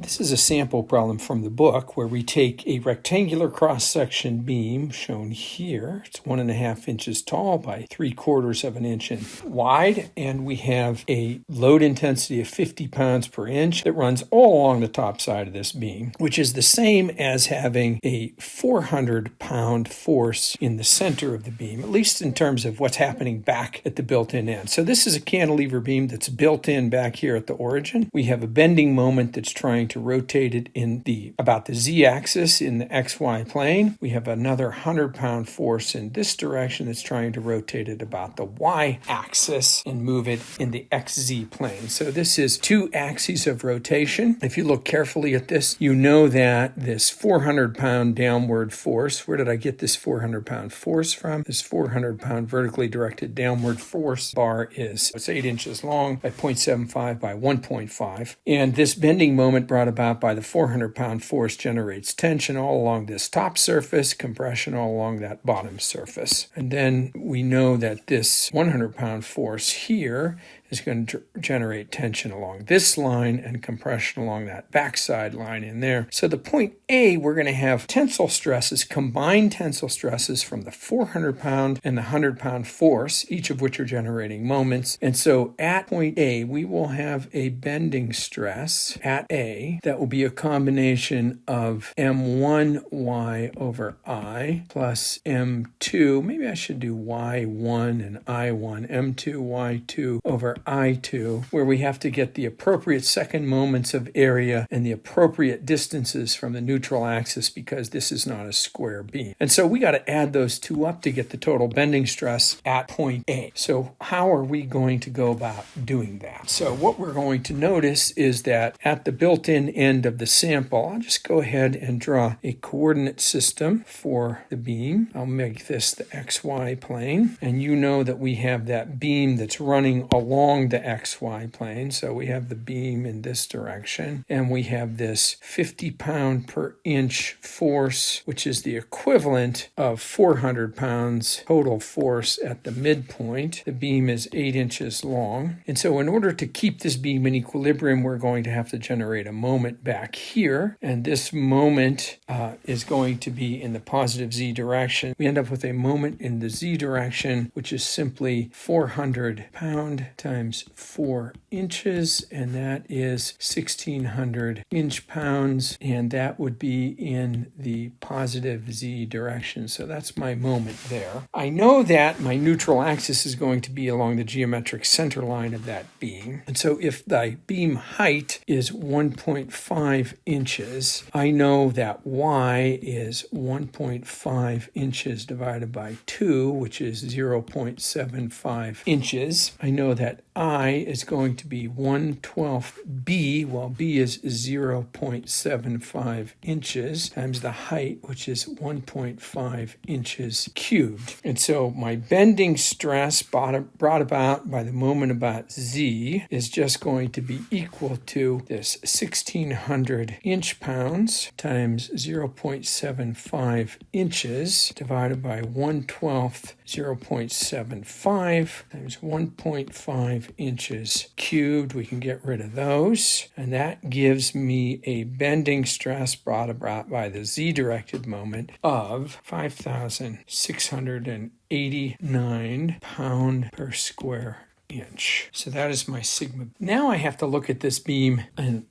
This is a sample problem from the book where we take a rectangular cross-section beam shown here. It's 1.5 inches tall by 3/4 of an inch wide, and we have a load intensity of 50 pounds per inch that runs all along the top side of this beam, which is the same as having a 400-pound force in the center of the beam, at least in terms of what's happening back at the built-in end. So this is a cantilever beam that's built in back here at the origin. We have a bending moment that's trying to rotate it in about the z-axis in the xy plane. We have another 100-pound force in this direction that's trying to rotate it about the y-axis and move it in the xz plane. So this is two axes of rotation. If you look carefully at this, you know that this 400-pound downward force, where did I get this 400-pound force from? This 400-pound vertically directed downward force bar it's 8 inches long by 0.75 by 1.5. And this bending moment brought about by the 400-pound force generates tension all along this top surface, compression all along that bottom surface. And then we know that this 100-pound force here is going to generate tension along this line and compression along that backside line in there. So the point A, we're going to have tensile stresses, combined tensile stresses from the 400-pound and the 100-pound force, each of which are generating moments. And so at point A, we will have a bending stress at A that will be a combination of M1y over I plus M2. Maybe I should do Y1 and I1, M2, Y2 over I2, where we have to get the appropriate second moments of area and the appropriate distances from the neutral axis because this is not a square beam. And so we got to add those two up to get the total bending stress at point A. So how are we going to go about doing that? So what we're going to notice is that at the built-in end of the sample, I'll just go ahead and draw a coordinate system for the beam. I'll make this the XY plane. And you know that we have that beam that's running along the XY plane. So we have the beam in this direction, and we have this 50-pound per inch force, which is the equivalent of 400 pounds total force at the midpoint. The beam is 8 inches long. And so in order to keep this beam in equilibrium, we're going to have to generate a moment back here. And this moment is going to be in the positive z direction. We end up with a moment in the z direction, which is simply 400 pound times 4 inches, and that is 1,600 inch-pounds, and that would be in the positive z direction. So that's my moment there. I know that my neutral axis is going to be along the geometric center line of that beam, and so if the beam height is 1.5 inches, I know that y is 1.5 inches divided by 2, which is 0.75 inches. I know that I is going to be 1/12 b, while b is 0.75 inches, times the height, which is 1.5 inches cubed. And so my bending stress brought about by the moment about z is just going to be equal to this 1,600 inch-pounds times 0.75 inches divided by 1/12 0.75 times 1.5 inches cubed. We can get rid of those, and that gives me a bending stress brought about by the z-directed moment of 5,689 pound per square inch. So that is my sigma. Now I have to look at this beam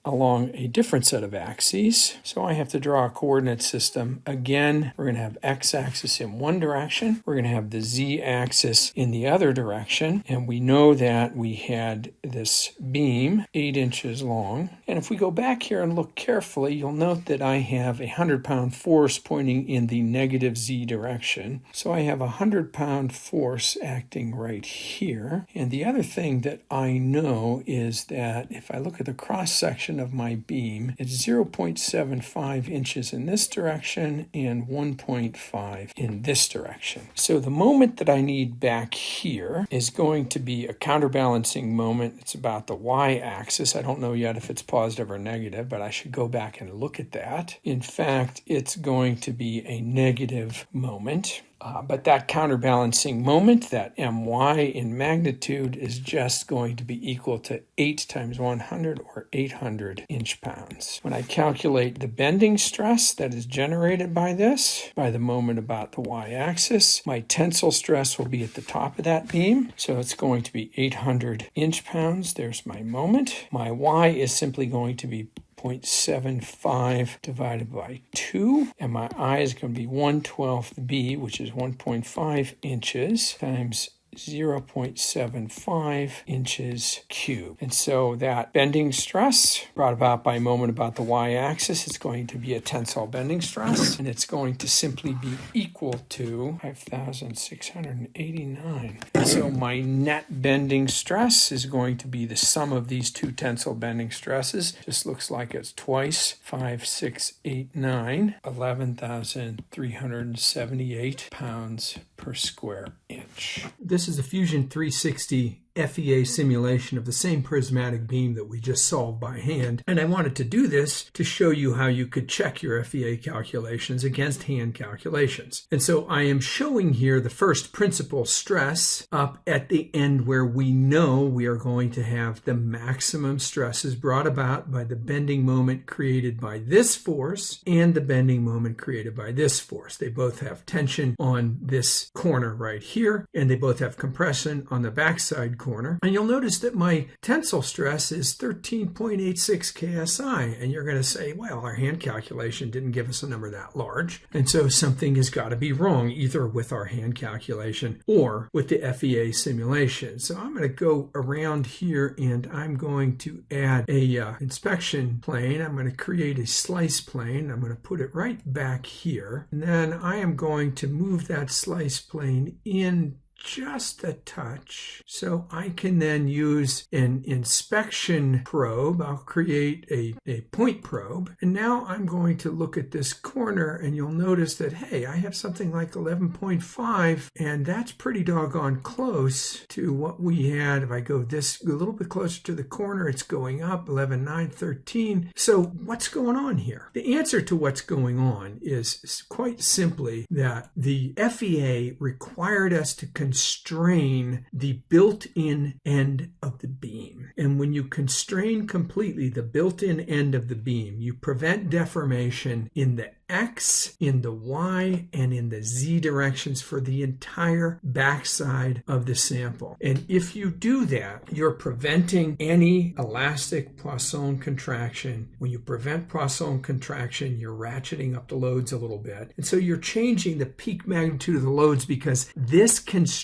along a different set of axes. So I have to draw a coordinate system. Again, we're going to have x-axis in one direction. We're going to have the z-axis in the other direction. And we know that we had this beam 8 inches long. And if we go back here and look carefully, you'll note that I have a 100-pound force pointing in the negative z direction. So I have a 100-pound force acting right here. And the other thing that I know is that if I look at the cross-section of my beam, it's 0.75 inches in this direction and 1.5 in this direction. So the moment that I need back here is going to be a counterbalancing moment. It's about the y-axis. I don't know yet if it's positive or negative, but I should go back and look at that. In fact, it's going to be a negative moment. But that counterbalancing moment, that my in magnitude, is just going to be equal to 8 times 100 or 800 inch-pounds. When I calculate the bending stress that is generated by this, by the moment about the y-axis, my tensile stress will be at the top of that beam. So it's going to be 800 inch-pounds. There's my moment. My y is simply going to be 0.75 divided by 2, and my I is going to be 1/12 b, which is 1.5 inches, times 0.75 inches cubed. And so that bending stress brought about by moment about the y-axis is going to be a tensile bending stress, and it's going to simply be equal to 5,689. So my net bending stress is going to be the sum of these two tensile bending stresses. Just looks like it's twice 5,689, 11,378 pounds per square inch. This is a Fusion 360 FEA simulation of the same prismatic beam that we just solved by hand, and I wanted to do this to show you how you could check your FEA calculations against hand calculations. And so I am showing here the first principal stress up at the end where we know we are going to have the maximum stresses brought about by the bending moment created by this force and the bending moment created by this force. They both have tension on this corner right here, and they both have compression on the backside corner. And you'll notice that my tensile stress is 13.86 KSI. And you're going to say, well, our hand calculation didn't give us a number that large. And so something has got to be wrong, either with our hand calculation or with the FEA simulation. So I'm going to go around here and I'm going to add a inspection plane. I'm going to create a slice plane. I'm going to put it right back here. And then I am going to move that slice plane in just a touch, so I can then use an inspection probe. I'll create a point probe, and now I'm going to look at this corner, and you'll notice that, hey, I have something like 11.5, and that's pretty doggone close to what we had. If I go this a little bit closer to the corner, it's going up 11, 9, 13. So what's going on here? The answer to what's going on is quite simply that the FEA required us to constrain the built-in end of the beam. And when you constrain completely the built-in end of the beam, you prevent deformation in the X, in the Y, and in the Z directions for the entire backside of the sample. And if you do that, you're preventing any elastic Poisson contraction. When you prevent Poisson contraction, you're ratcheting up the loads a little bit. And so you're changing the peak magnitude of the loads, because this constraint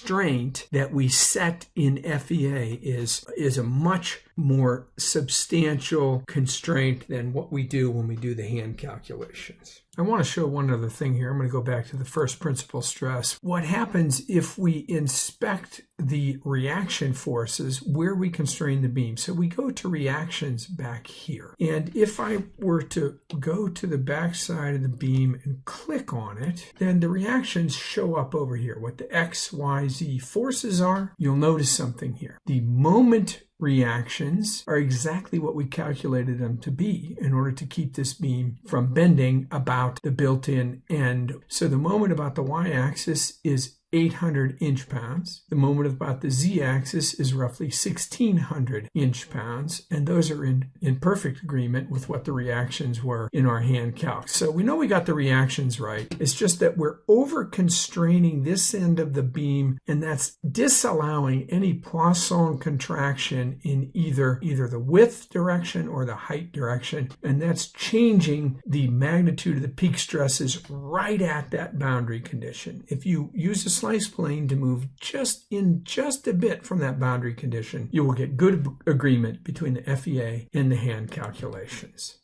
that we set in FEA is a much more substantial constraint than what we do when we do the hand calculations. I want to show one other thing here. I'm going to go back to the first principal stress. What happens if we inspect the reaction forces where we constrain the beam? So we go to reactions back here. And if I were to go to the back side of the beam and click on it, then the reactions show up over here. What the X, Y, Z forces are, you'll notice something here. The moment reactions are exactly what we calculated them to be in order to keep this beam from bending about the built-in end. So the moment about the y-axis is 800 inch-pounds. The moment about the z-axis is roughly 1600 inch-pounds, and those are in perfect agreement with what the reactions were in our hand calc. So we know we got the reactions right. It's just that we're over-constraining this end of the beam, and that's disallowing any Poisson contraction in either the width direction or the height direction, and that's changing the magnitude of the peak stresses right at that boundary condition. If you use a slice plane to move just a bit from that boundary condition, you will get good agreement between the FEA and the hand calculations.